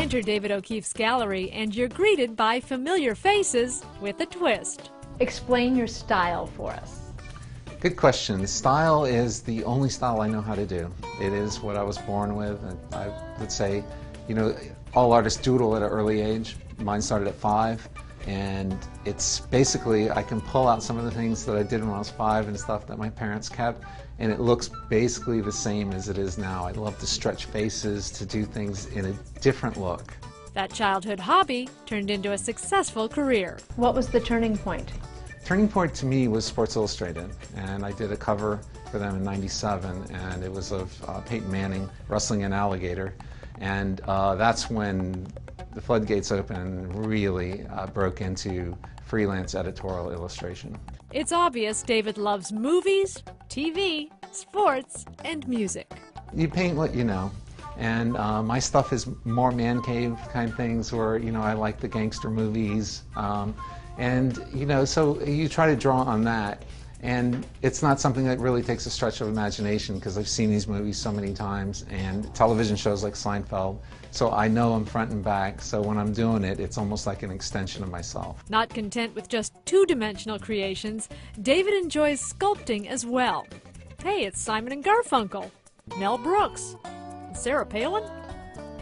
Enter David O'Keefe's gallery and you're greeted by familiar faces with a twist. Explain your style for us. Good question. Style is the only style I know how to do. It is what I was born with. And I would say, you know, all artists doodle at an early age. Mine started at 5. And it's basically, I can pull out some of the things that I did when I was 5 and stuff that my parents kept, and it looks basically the same as it is now. I love to stretch faces, to do things in a different look. That childhood hobby turned into a successful career. What was the turning point? Turning point to me was Sports Illustrated, and I did a cover for them in '97, and it was of Peyton Manning wrestling an alligator, and that's when the floodgates opened and really broke into freelance editorial illustration. It's obvious David loves movies, TV, sports, and music. You paint what you know, and my stuff is more man cave kind of things where, you know, I like the gangster movies, and, you know, so you try to draw on that. And it's not something that really takes a stretch of imagination because I've seen these movies so many times, and television shows like Seinfeld, so I know them front and back, so when I'm doing it, it's almost like an extension of myself. Not content with just two-dimensional creations, David enjoys sculpting as well. Hey, it's Simon and Garfunkel, Mel Brooks, and Sarah Palin.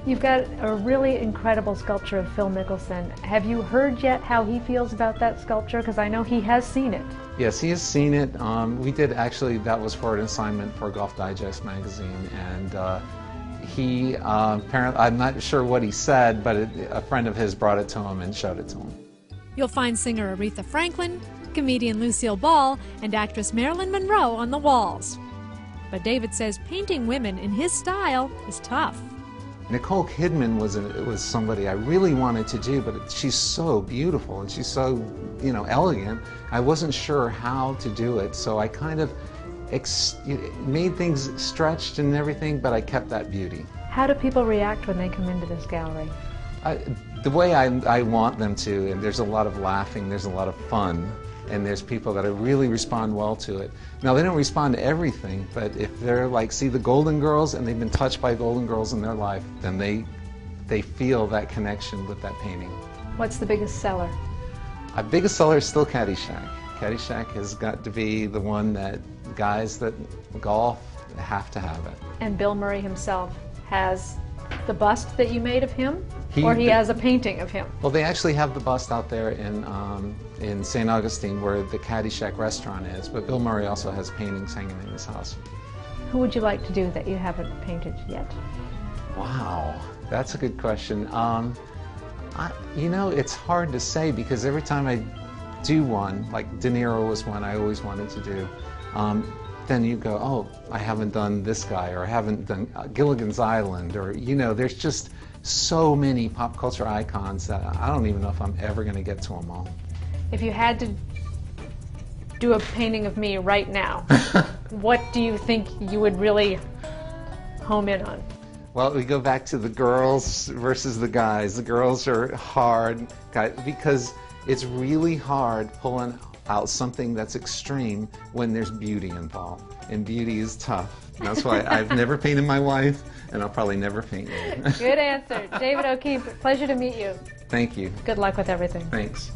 You've got a really incredible sculpture of Phil Mickelson. Have you heard yet how he feels about that sculpture? Because I know he has seen it. Yes, he has seen it. We did actually, that was for an assignment for Golf Digest magazine, and he apparently, I'm not sure what he said, but a friend of his brought it to him and showed it to him. You'll find singer Aretha Franklin, comedian Lucille Ball, and actress Marilyn Monroe on the walls. But David says painting women in his style is tough. Nicole Kidman was somebody I really wanted to do, but she's so beautiful and she's so, you know, elegant. I wasn't sure how to do it, so I kind of made things stretched and everything, but I kept that beauty. How do people react when they come into this gallery? The way I want them to, and there's a lot of laughing, there's a lot of fun, and there's people that really respond well to it. Now, they don't respond to everything, but if they're like, see the Golden Girls, and they've been touched by Golden Girls in their life, then they feel that connection with that painting. What's the biggest seller? Our biggest seller is still Caddyshack. Caddyshack has got to be the one that guys that golf have to have it. And Bill Murray himself has the bust that you made of him, or he has a painting of him? Well, they actually have the bust out there in St. Augustine where the Caddyshack restaurant is, but Bill Murray also has paintings hanging in his house. Who would you like to do that you haven't painted yet? Wow, that's a good question. You know, it's hard to say because every time I do one, like De Niro was one I always wanted to do, then you go, oh, I haven't done this guy, or I haven't done Gilligan's Island, or, you know, there's just so many pop culture icons that I don't even know if I'm ever going to get to them all. If you had to do a painting of me right now, what do you think you would really home in on? Well, we go back to the girls versus the guys. The girls are hard because it's really hard pulling out something that's extreme when there's beauty involved, and beauty is tough. And that's why I've never painted my wife, and I'll probably never paint you. Good answer. David O'Keefe, pleasure to meet you. Thank you. Good luck with everything. Thanks.